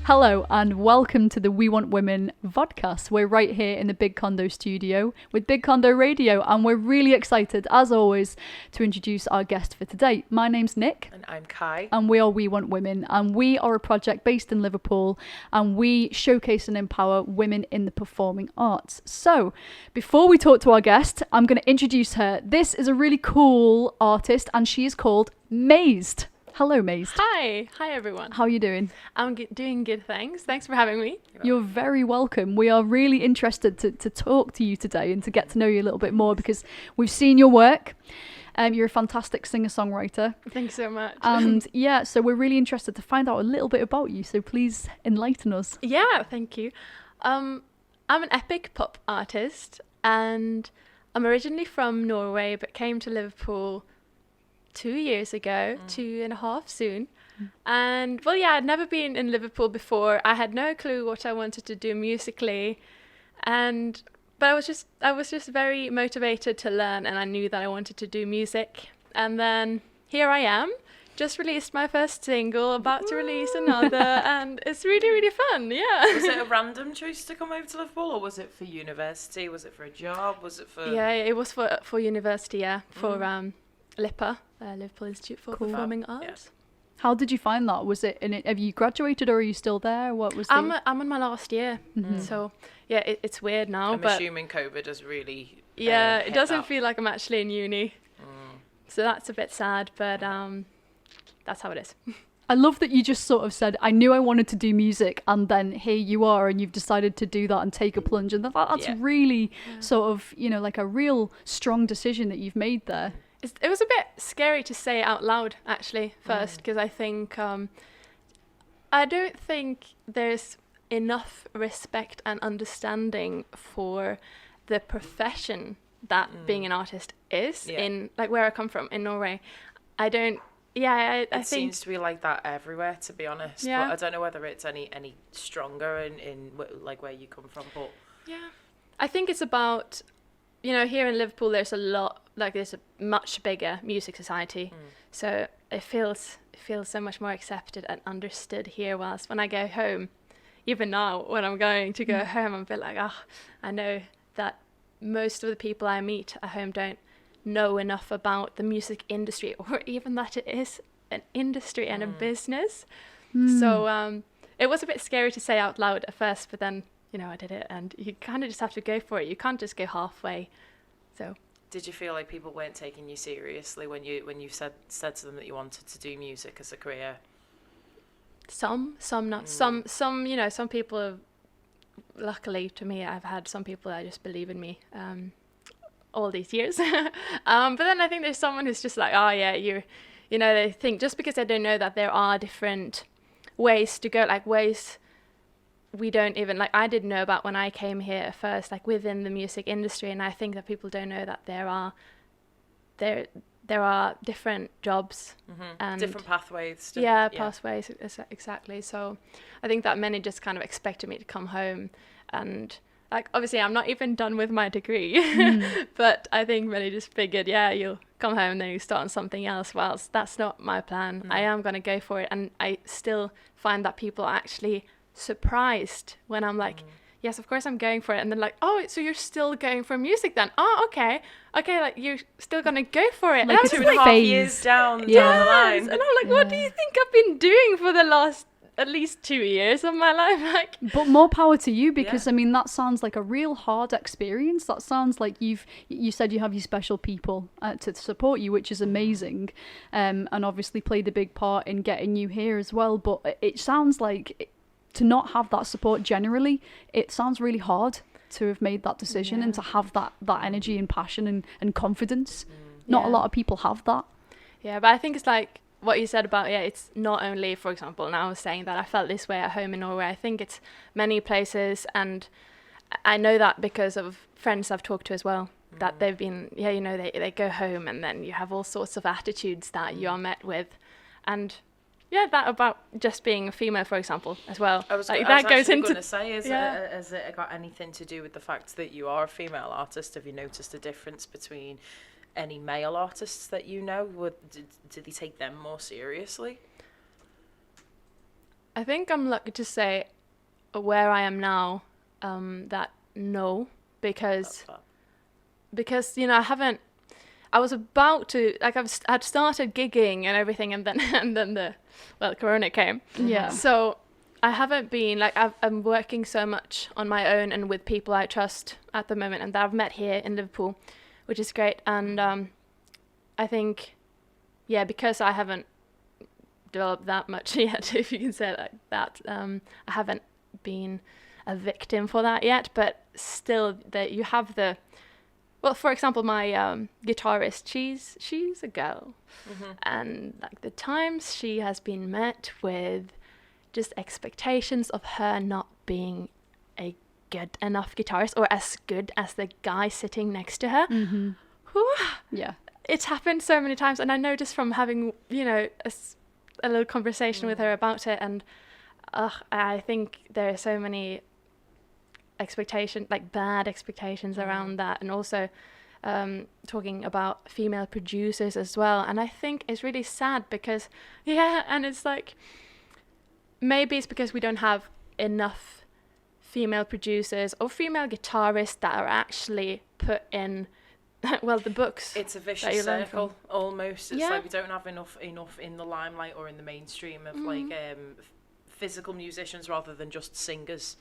Hello and welcome to the We Want Women vodcast. We're right here in the Big Condo studio with Big Condo Radio, and we're really excited, as always, to introduce our guest for today. My name's Nick. And I'm Kai. And we are We Want Women, and we are a project based in Liverpool, and we showcase and empower women in the performing arts. So, before we talk to our guest, I'm going to introduce her. This is a really cool artist, and she is called Mazed. Hello, Mazed. Hi everyone. How are you doing? I'm doing good, thanks. Thanks for having me. You're very welcome. We are really interested to talk to you today and to get to know you a little bit more because we've seen your work. You're a fantastic singer-songwriter. Thanks so much. And yeah, so we're really interested to find out a little bit about you. So please enlighten us. Yeah, thank you. I'm an epic pop artist, and I'm originally from Norway but came to Liverpool 2 years ago, 2.5 soon. And well, yeah, I'd never been in Liverpool before. I had no clue what I wanted to do musically, but I was just very motivated to learn, and I knew that I wanted to do music. And then here I am, just released my first single, about to release another, and it's really, really fun. Yeah. Was it a random choice to come over to Liverpool, or was it for university? Was it for a job? Was it for? Yeah, it was for university. Yeah, for LIPA, Liverpool Institute for Performing Arts. Yeah. How did you find that? Was it have you graduated or are you still there? What was I'm in my last year, so yeah, it's weird now. I'm but assuming COVID has really. It doesn't that. feel like I'm actually in uni, so that's a bit sad. But that's how it is. I love that you just sort of said, I knew I wanted to do music, and then here you are, and you've decided to do that and take a plunge, and that's really sort of, like a real strong decision that you've made there. It was a bit scary to say out loud, actually, first, because I think I don't think there's enough respect and understanding for the profession that being an artist is in, like, where I come from, in Norway. I don't, I think... It seems to be like that everywhere, to be honest. Yeah. But I don't know whether it's any stronger in like, where you come from, but... Yeah. I think it's about... here in Liverpool, there's a much bigger music society, so it feels so much more accepted and understood here. Whilst when I go home, even now when I'm going to go home, I'm a bit like, I know that most of the people I meet at home don't know enough about the music industry, or even that it is an industry and a business. So it was a bit scary to say out loud at first, but then I did it, and you kind of just have to go for it. You can't just go halfway. So, did you feel like people weren't taking you seriously when you said to them that you wanted to do music as a career? Some not. Some some people have, luckily to me, I've had some people that just believe in me all these years. But then I think there's someone who's just like, they think just because they don't know that there are different ways to go, like ways we don't even, like, I didn't know about when I came here first, like within the music industry, and I think that people don't know that there are different jobs and different pathways. Pathways, exactly. So I think that many just kind of expected me to come home, and like obviously I'm not even done with my degree, but I think many just figured, you'll come home and then you start on something else. Well, that's not my plan. I am going to go for it, and I still find that people are actually surprised when I'm like, yes, of course I'm going for it, and then like, oh, so you're still going for music then? Oh, okay, like you're still gonna go for it. Like and it's I'm like 2.5 years down the line. And I'm like, what do you think I've been doing for the last at least 2 years of my life? Like, but more power to you, because I mean that sounds like a real hard experience. That sounds like you said you have your special people to support you, which is amazing, and obviously played a big part in getting you here as well. But it sounds like to not have that support generally, it sounds really hard to have made that decision and to have that energy and passion and confidence. Not a lot of people have that. Yeah, but I think it's like what you said about, it's not only, for example, and I was saying that I felt this way at home in Norway. I think it's many places, and I know that because of friends I've talked to as well, that they've been, they go home and then you have all sorts of attitudes that you are met with. And that about just being a female, for example, as well. I was going to say, has it got anything to do with the fact that you are a female artist? Have you noticed a difference between any male artists that you know? Did they take them more seriously? I think I'm lucky to say where I am now, that no, because I was about to, like, I'd started gigging and everything, and then the Corona came. Yeah. So I haven't been, like, I'm working so much on my own and with people I trust at the moment and that I've met here in Liverpool, which is great. And I think, because I haven't developed that much yet, if you can say it like that, I haven't been a victim for that yet, but still that you have the, well, for example, my guitarist, she's a girl, and like the times she has been met with just expectations of her not being a good enough guitarist or as good as the guy sitting next to her. Yeah, it's happened so many times, and I know just from having a little conversation with her about it, and I think there are so many expectations, like bad expectations around that, and also talking about female producers as well. And I think it's really sad because and it's like, maybe it's because we don't have enough female producers or female guitarists that are actually put in the books. It's a vicious circle almost. It's like we don't have enough in the limelight or in the mainstream of like physical musicians rather than just singers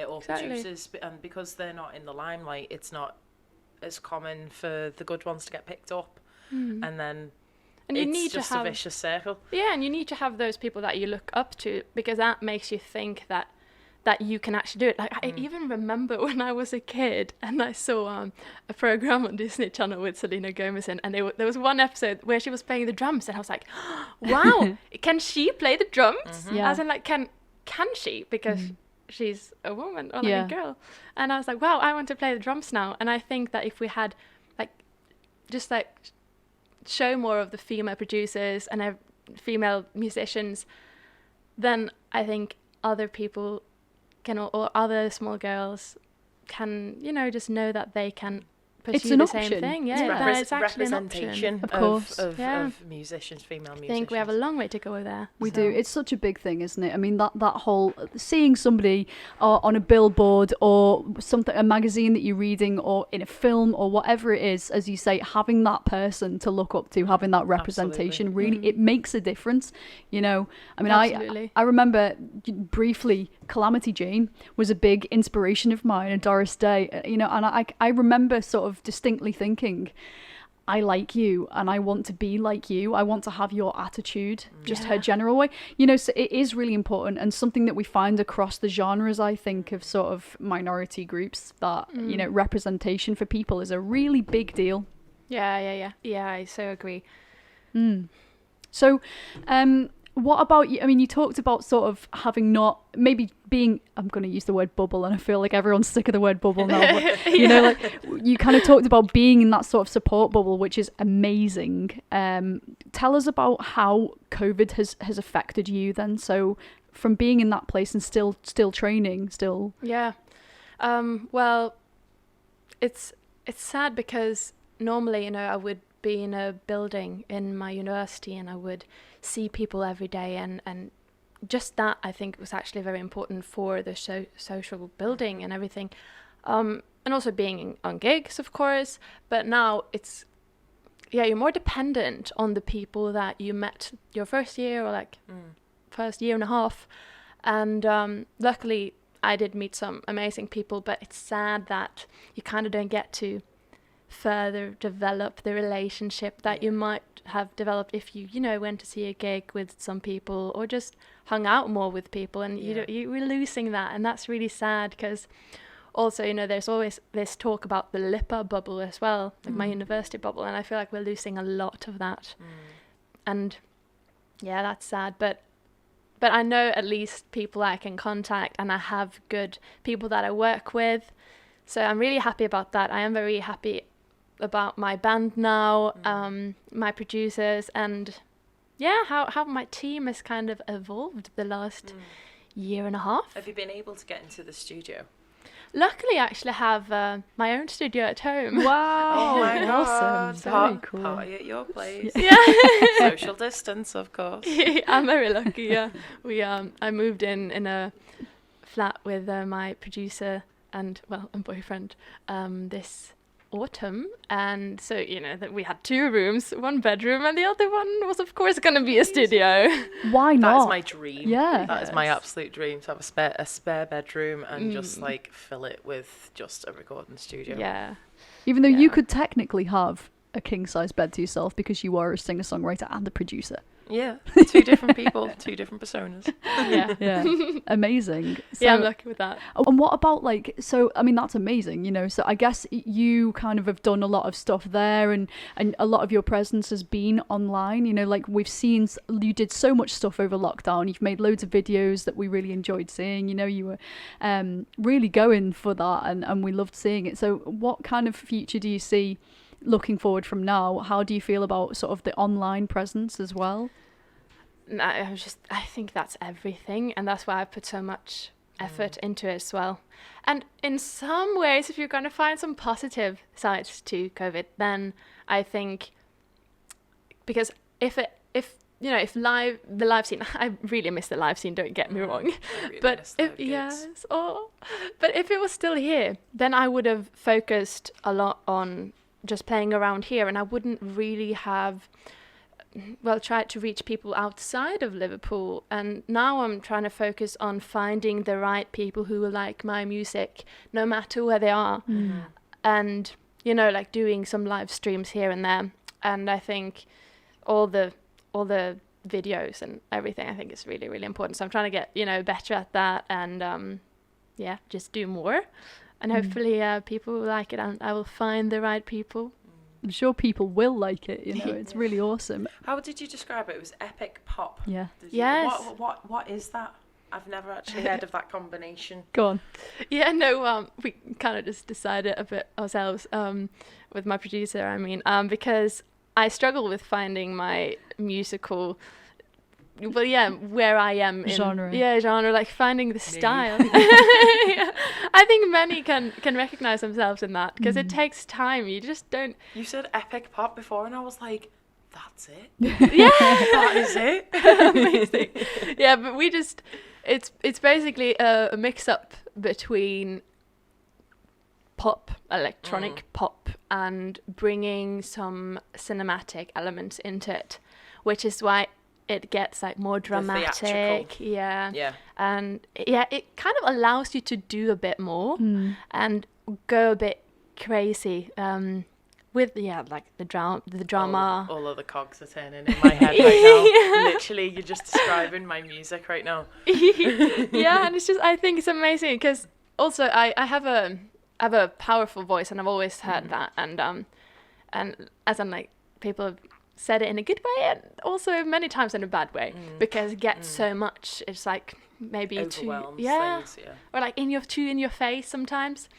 or producers, and because they're not in the limelight, it's not as common for the good ones to get picked up, and then it's just a vicious circle. And you need to have those people that you look up to, because that makes you think that you can actually do it. Like I even remember when I was a kid and I saw a program on Disney Channel with Selena Gomez in, and there was one episode where she was playing the drums, and I was like, wow, can she play the drums? As in, like, can she? Because she's a woman or like a girl. And I was like, wow, I want to play the drums now. And I think that if we had show more of the female producers and female musicians, then I think other people can, or other small girls can, just know that they can pursue the same thing. It's representation of course, of musicians, female musicians. I think we have a long way to go there. We do. It's such a big thing, isn't it? I mean, that whole seeing somebody on a billboard or something, a magazine that you're reading, or in a film or whatever it is, as you say, having that person to look up to, having that representation, really, it makes a difference. I mean, I remember briefly, Calamity Jane was a big inspiration of mine, and Doris Day, and I remember sort of distinctly thinking, I like you and I want to be like you. I want to have your attitude, just her general way. So it is really important, and something that we find across the genres, I think, of sort of minority groups, that, representation for people is a really big deal. Yeah, I so agree. So, what about you? I mean, you talked about sort of having not maybe being, I'm going to use the word bubble, and I feel like everyone's sick of the word bubble now, but like you kind of talked about being in that sort of support bubble, which is amazing. Tell us about how COVID has affected you then. So from being in that place and still training. Yeah. Well, it's sad because normally, I would be in a building in my university and I would see people every day, and just that, I think, was actually very important for the social building and everything, and also being on gigs, of course. But now it's you're more dependent on the people that you met your first year or first year and a half, and luckily I did meet some amazing people, but it's sad that you kind of don't get to further develop the relationship that you might have developed if you went to see a gig with some people or just hung out more with people, and you were losing that, and that's really sad. Because also there's always this talk about the LIPA bubble as well, like my university bubble, and I feel like we're losing a lot of that, and that's sad. But I know at least people I can contact, and I have good people that I work with, so I'm really happy about that. I am very happy about my band now, my producers, and how my team has kind of evolved the last year and a half. Have you been able to get into the studio? luckily I actually have my own studio at home. Wow. Oh my Awesome. God. Very cool. Party at your place. Yeah. Social distance, of course. I'm very lucky. Yeah, I moved in a flat with my producer and boyfriend this autumn, and so that we had 2 rooms, 1 bedroom, and the other one was of course going to be a studio. Why not? That is my dream. Yeah. That is my absolute dream, to have a spare bedroom and just like fill it with just a recording studio. Yeah. Even though you could technically have a king-size bed to yourself because you are a singer-songwriter and a producer. Yeah, 2 different people, 2 different personas. Yeah. Yeah. Amazing. So, Yeah, I'm lucky with that. and what about so I mean that's amazing, so I guess you kind of have done a lot of stuff there, and a lot of your presence has been online, like we've seen you did so much stuff over lockdown. You've made loads of videos that we really enjoyed seeing. You were really going for that, and we loved seeing it. So what kind of future do you see looking forward from now? How do you feel about sort of the online presence as well? I think that's everything, and that's why I put so much effort into it as well. And in some ways, if you're going to find some positive sides to COVID, then I think, because if the live scene, I really miss the live scene, don't get me wrong, but if it was still here, then I would have focused a lot on just playing around here, and I wouldn't really have tried to reach people outside of Liverpool. And now I'm trying to focus on finding the right people who will like my music no matter where they are, and like doing some live streams here and there. And I think all the videos and everything, I think is really, really important. So I'm trying to get better at that, and just do more, and hopefully people will like it, and I will find the right people. I'm sure people will like it, it's really awesome. How did you describe it? It was epic pop. Yeah. Yes. What is that? I've never actually heard of that combination. Go on. Yeah, no, we kind of just decided a bit ourselves, with my producer, because I struggle with finding my musical, where I am in genre, like finding the style. I think many can recognize themselves in that, because it takes time. You just don't. You said epic pop before, and I was like, that's it. Yeah, that is it. Amazing. Yeah, but we just, it's basically a mix up between pop, electronic pop, and bringing some cinematic elements into it, which is why it gets like more dramatic. Yeah. And it kind of allows you to do a bit more and go a bit crazy with like the drama. All of the cogs are turning in my head right now. Literally, you're just describing my music right now. Yeah, and it's just, I think it's amazing, because also I have a powerful voice, and I've always heard that, and as I'm like, people have said it in a good way, and also many times in a bad way, because it gets so much, it's like maybe overwhelms things, or like in your face sometimes.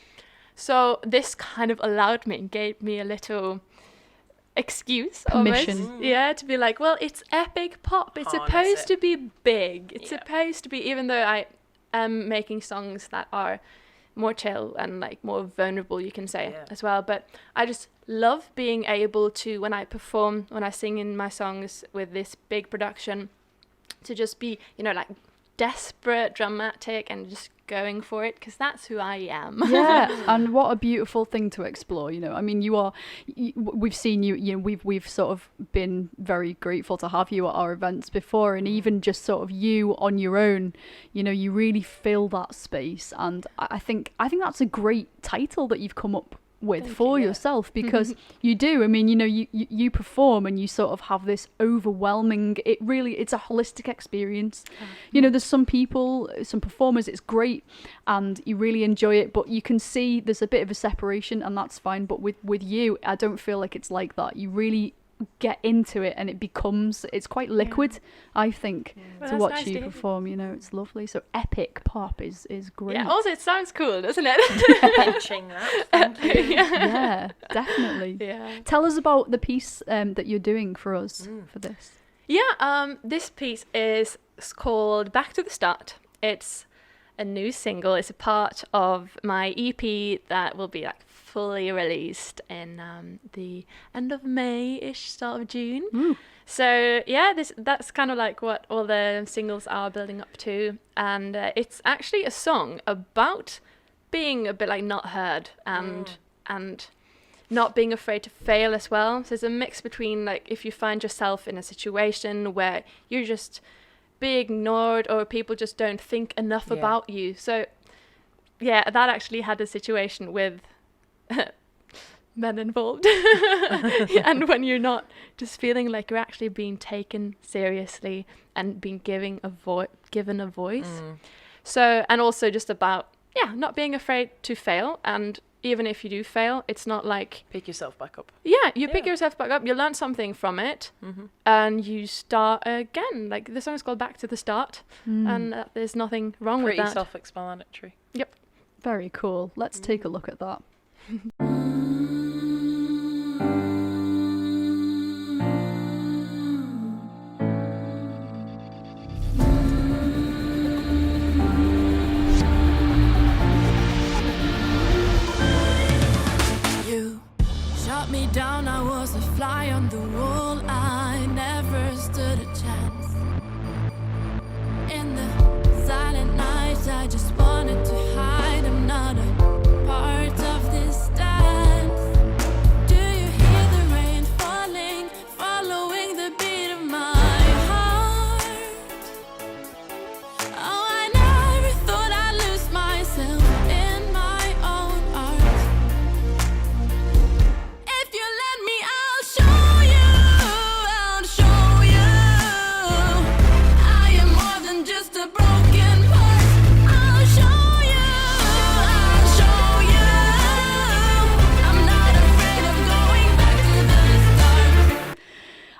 So this kind of allowed me and gave me a little excuse, permission, almost, to be like, well, it's epic pop, it's supposed to be big, it's supposed to be, even though I am making songs that are more chill and like more vulnerable, you can say, as well, but I just love being able to, when I perform, when I sing in my songs with this big production, to just be like desperate, dramatic, and just going for it, because that's who I am. Yeah, and what a beautiful thing to explore. I mean, we've seen you. We've sort of been very grateful to have you at our events before, and even just sort of you on your own. You really fill that space, and I think that's a great title that you've come up with for yourself, because you do. I mean, you perform and you sort of have this overwhelming, it's a holistic experience. There's some performers, it's great and you really enjoy it, but you can see there's a bit of a separation, and that's fine. But with you, I don't feel like it's like that. You really get into it, and it's quite liquid, I think, to watch you perform. It's lovely. So epic pop is great. Yeah, also it sounds cool, doesn't it? Pinching that. Thank you. Yeah, definitely. Tell us about the piece that you're doing for us for this. This piece is called Back to the Start. It's a new single. It's a part of my EP that will be like fully released in the end of May-ish, start of June. Ooh. So yeah, that's kind of like what all the singles are building up to, and it's actually a song about being a bit like not heard and not being afraid to fail as well. So there's a mix between like if you find yourself in a situation where you're just being ignored or people just don't think enough about you. So yeah, that actually had a situation with men involved. And when you're not just feeling like you're actually being taken seriously and being given a voice. So, and also just about not being afraid to fail, and even if you do fail, it's not like pick yourself back up. You pick yourself back up, you learn something from it, and you start again. Like the song is called Back to the Start, and there's nothing wrong with that. Pretty self-explanatory. Yep. Very cool. Let's take a look at that. Me down, I was a fly on the wall. I never stood a chance. In the silent nights, I just wanted to hide. I'm not a part of this dance. Do you hear the rain falling, following the beat of my heart? Oh, I never thought I'd lose myself in my own art.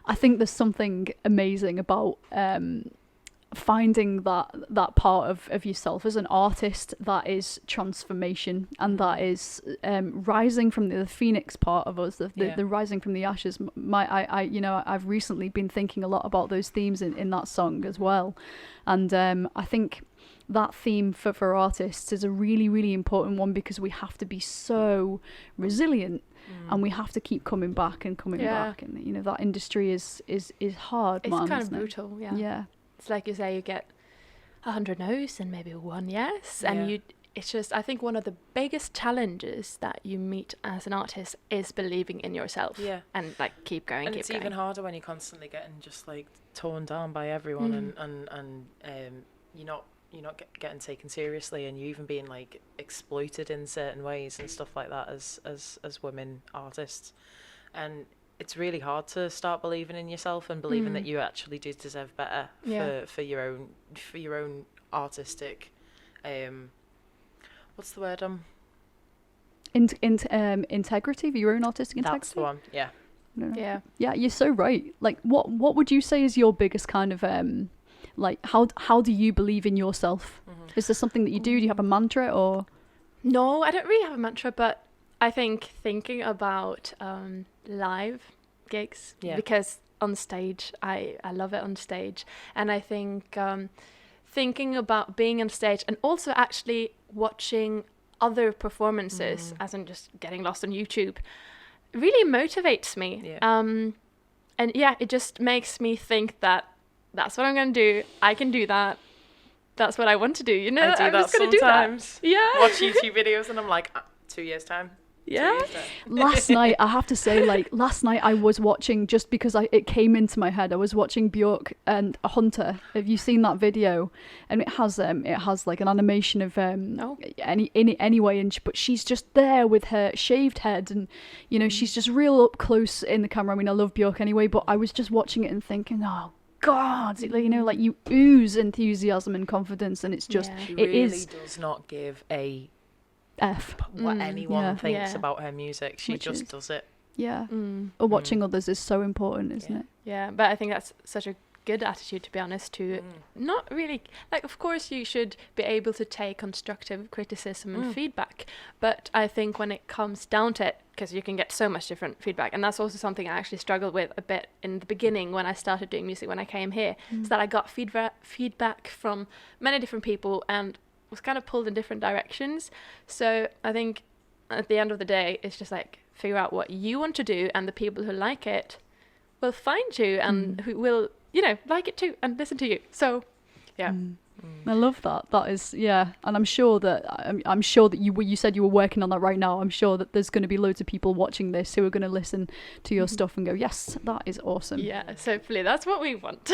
I think there's something amazing about finding that part of yourself as an artist that is transformation, and that is rising from the phoenix part of us, the rising from the ashes. I've recently been thinking a lot about those themes in that song as well, and I think that theme for artists is a really, really important one, because we have to be so resilient. And we have to keep coming back and coming back, and you know that industry is hard. It's man, kind of isn't it? brutal, Yeah. It's like you say, you get 100 no's and maybe 1 yes, and it's just, I think one of the biggest challenges that you meet as an artist is believing in yourself. And like keep going. And it's even harder when you're constantly getting just like torn down by everyone, and you're not getting taken seriously, and you're even being like exploited in certain ways and stuff like that as women artists. And it's really hard to start believing in yourself and believing that you actually do deserve better for your own artistic what's the word integrity, for your own artistic integrity. That's the one. Yeah, you're so right. Like what would you say is your biggest kind of like how do you believe in yourself? Is there something that you do? Do you have a mantra? Or no, I don't really have a mantra, but I think thinking about live gigs, because on stage I love it on stage, and I think thinking about being on stage and also actually watching other performances as in just getting lost on YouTube really motivates me. And it just makes me think that that's what I'm going to do. I can do that. That's what I want to do. You know, I do I'm that just going sometimes. to do that. Watch YouTube videos and I'm like, 2 years time. Last night, I have to say, last night I was watching, just because it came into my head, I was watching Björk and Hunter. Have you seen that video? And it has like an animation of anyway, but she's just there with her shaved head, and you know she's just real up close in the camera. I mean, I love Björk anyway, but I was just watching it and thinking, oh God, you know, like you ooze enthusiasm and confidence, and it's just She really does not give a F what anyone thinks about her music. She just does it. Or watching others is so important, isn't it? Yeah, but I think that's such a good attitude, to be honest, to not really, like, of course you should be able to take constructive criticism and feedback, but I think when it comes down to it, because you can get so much different feedback, and that's also something I actually struggled with a bit in the beginning when I started doing music, when I came here, is that I got feedback from many different people, and was kind of pulled in different directions. So I think at the end of the day, it's just like figure out what you want to do, and the people who like it will find you and who will, you know, like it too and listen to you. So yeah. I love that. That is, yeah. And I'm sure that you said you were working on that right now. I'm sure that there's going to be loads of people watching this who are going to listen to your stuff and go, yes, that is awesome. Yeah, so hopefully that's what we want.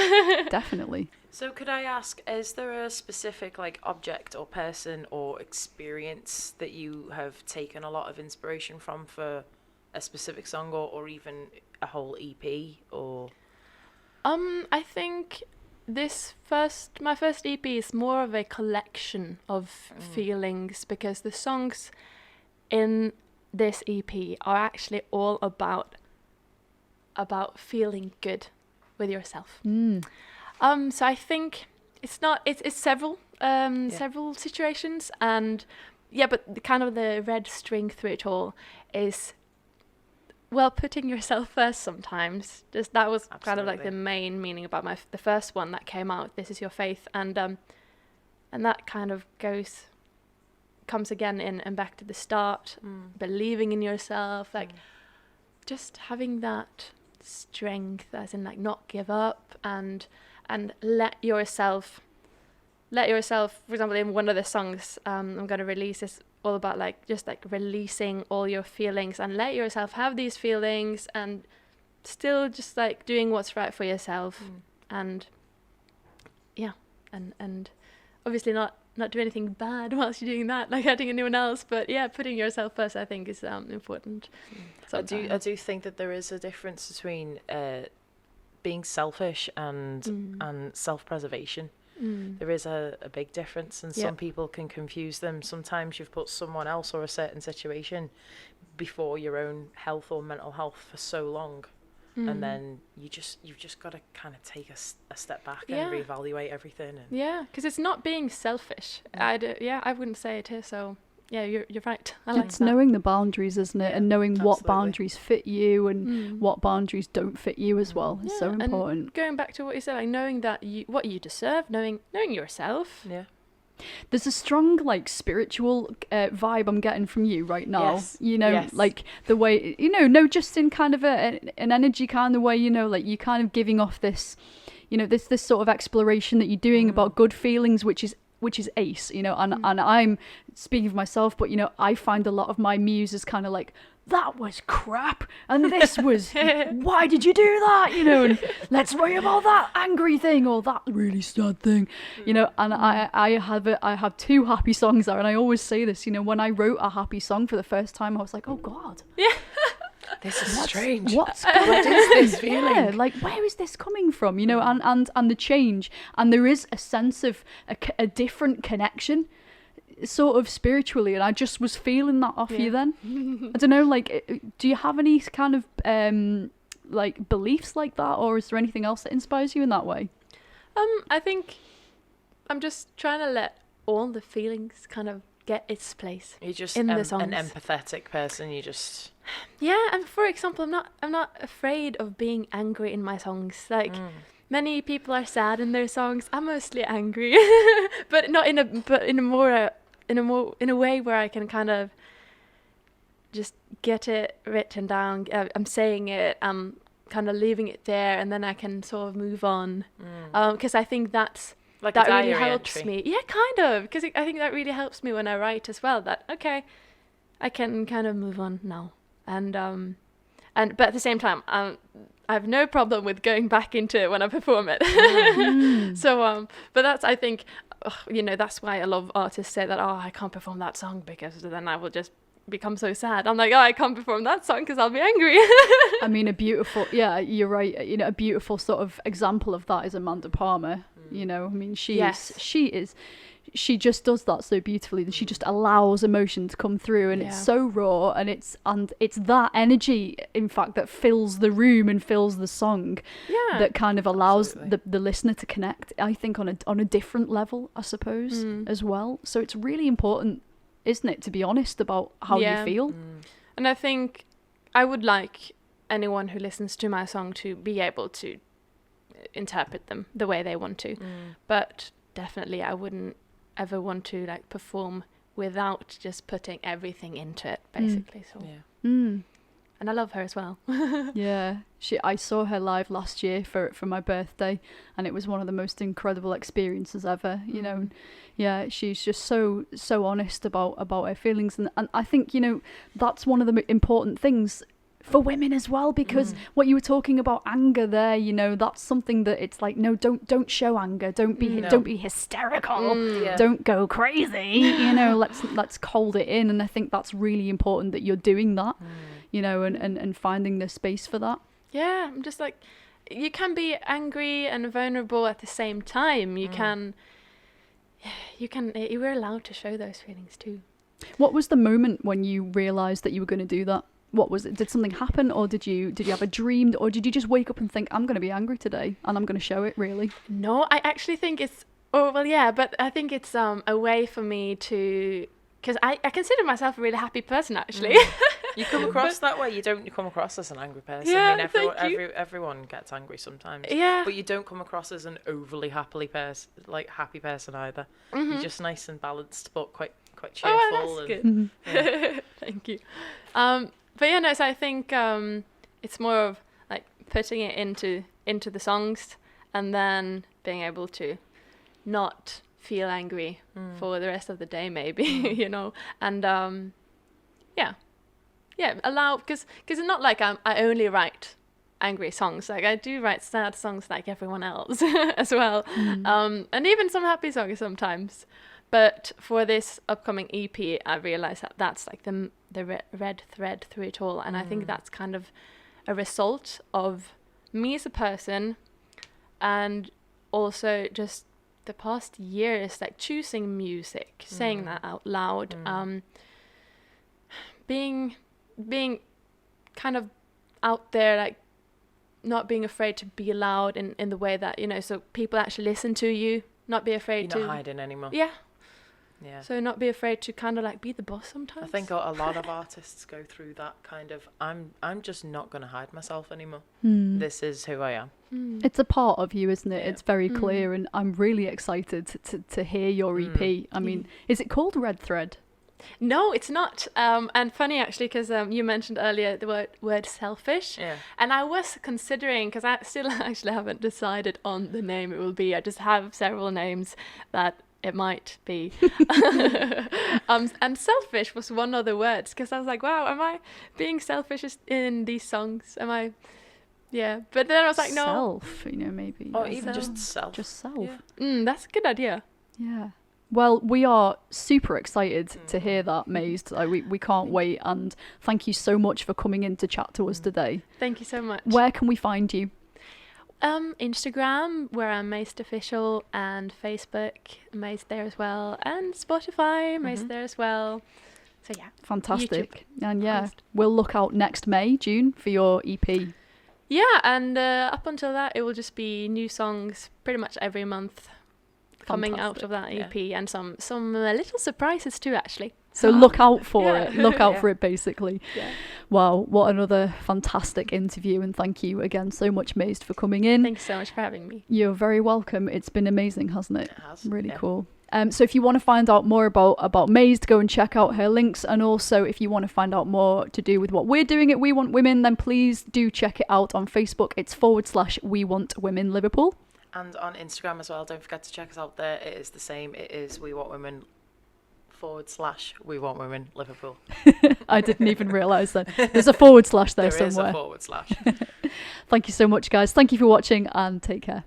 Definitely. So could I ask, is there a specific like object or person or experience that you have taken a lot of inspiration from for a specific song or even a whole EP or? I think my first EP is more of a collection of feelings, because the songs in this EP are actually all about feeling good with yourself. So I think it's several situations, and but the red string through it all is, well, putting yourself first sometimes. Just that was Absolutely. kind of like the main meaning about the first one that came out, This Is Your Faith, and that kind of comes again in and back to the start, believing in yourself, like just having that strength, as in like not give up and let yourself, for example, in one of the songs I'm going to release is all about like just like releasing all your feelings and let yourself have these feelings and still just like doing what's right for yourself and obviously not do anything bad whilst you're doing that, like hurting anyone else, but putting yourself first I think is important. I do think that there is a difference between being selfish and self-preservation. There is a big difference, and some people can confuse them. Sometimes you've put someone else or a certain situation before your own health or mental health for so long, and then you've just got to kind of take a step back and reevaluate everything. And because it's not being selfish. I wouldn't say it is. So you're right. It's knowing the boundaries, isn't it? And knowing what boundaries fit you and what boundaries don't fit you as well. It's so important. And going back to what you said, like knowing that what you deserve, knowing yourself. Yeah. There's a strong like spiritual vibe I'm getting from you right now. Yes. You know, like the way, no, just in kind of an energy kind of way, like you kind of giving off this, this sort of exploration that you're doing about good feelings, which is ace, and I'm speaking for myself, but I find a lot of my muse is kind of like, that was crap and this was why did you do that, and let's write about that angry thing or that really sad thing, and I have two happy songs there, and I always say this, when I wrote a happy song for the first time I was like, oh god, this is strange. What is this feeling? Yeah, like where is this coming from? And the change, and there is a sense of a different connection, sort of spiritually, and I just was feeling that off you then. I don't know, like, do you have any kind of like beliefs like that, or is there anything else that inspires you in that way? I think I'm just trying to let all the feelings kind of get its place. You're just in the an songs. empathetic person. You just and for example, I'm not afraid of being angry in my songs. Like many people are sad in their songs. I'm mostly angry, but not in a way where I can kind of just get it written down. I'm saying it. I'm kind of leaving it there, and then I can sort of move on. Because I think that really helps me. Yeah, kind of. Because I think that really helps me when I write as well. That okay, I can kind of move on now, but at the same time, I have no problem with going back into it when I perform it. So but that's, I think, that's why a lot of artists say that, I can't perform that song because then I will just become so sad. I'm like, I can't perform that song because I'll be angry. I mean, you're right. A beautiful sort of example of that is Amanda Palmer. I mean, she just does that so beautifully. She just allows emotion to come through, and it's so raw, and it's that energy, in fact, that fills the room and fills the song, that kind of allows the listener to connect, I think, on a different level, I suppose, as well. So it's really important, isn't it, to be honest about how you feel. And I think I would like anyone who listens to my song to be able to interpret them the way they want to, but definitely I wouldn't ever want to like perform without just putting everything into it, basically. So and I love her as well. Yeah, I saw her live last year for my birthday, and it was one of the most incredible experiences ever. You know, and yeah, she's just so honest about her feelings, and I think, you know, that's one of the important things for women as well, because what you were talking about, anger there, you know, that's something that it's like, no, don't show anger, don't be hysterical, don't go crazy, you know, let's hold it in. And I think that's really important that you're doing that, you know, and finding the space for that. Yeah, I'm just like, you can be angry and vulnerable at the same time. You can we're allowed to show those feelings too. What was the moment when you realized that you were going to do that? What was it? Did something happen, or did you have a dream, or did you just wake up and think, I'm going to be angry today and I'm going to show it, really? No, I actually think it's, but I think it's a way for me to, because I consider myself a really happy person, actually. You come across that way. You don't come across as an angry person. Yeah, I mean, everyone gets angry sometimes. Yeah. But you don't come across as an overly happy person either. You're just nice and balanced, but quite cheerful. Oh, that's good. Yeah. Thank you. But yeah, no, so I think it's more of like putting it into the songs, and then being able to not feel angry for the rest of the day, maybe, you know, and allow, because it's not like I only write angry songs. Like, I do write sad songs like everyone else as well, and even some happy songs sometimes. But for this upcoming EP, I realized that that's like the red thread through it all. And I think that's kind of a result of me as a person, and also just the past years, like choosing music, saying that out loud, being kind of out there, like not being afraid to be loud in the way that, you know, so people actually listen to you, not be afraid You're not hiding anymore. Yeah. So not be afraid to kind of like be the boss sometimes. I think a lot of artists go through that kind of, I'm just not going to hide myself anymore. This is who I am. It's a part of you, isn't it? Yeah. It's very clear, and I'm really excited to hear your EP. I mean, is it called Red Thread? No, it's not. And funny actually, because you mentioned earlier the word selfish. Yeah. And I was considering, because I still actually haven't decided on the name it will be. I just have several names that it might be. And selfish was one of the words, because I was like, wow, am I being selfish in these songs? Am I? Yeah. But then I was like, no. Self, you know, maybe. Or even just self. Just self. Yeah. That's a good idea. Yeah. Well, we are super excited to hear that, Mazed. Like, we can't wait, and thank you so much for coming in to chat to us today. Thank you so much. Where can we find you? Instagram, where I'm Mazed Official, and Facebook, Mazed there as well, and Spotify, Mazed there as well. So yeah. Fantastic. YouTube. And yeah, we'll look out next June for your EP. Yeah, and up until that, it will just be new songs pretty much every month coming out of that EP, and some little surprises too, actually. So look out for it. Look out for it, basically. Yeah. Wow, what another fantastic interview, and thank you again so much, Mazed, for coming in. Thanks so much for having me. You're very welcome. It's been amazing, hasn't it? It has. Really cool. So if you want to find out more about Mazed, go and check out her links. And also, if you want to find out more to do with what we're doing at We Want Women, then please do check it out on Facebook. It's /We Want Women Liverpool. And on Instagram as well. Don't forget to check us out there. It is the same. It is We Want Women /We Want Women Liverpool. I didn't even realise that. There's a / there somewhere. There is a /. Thank you so much, guys. Thank you for watching, and take care.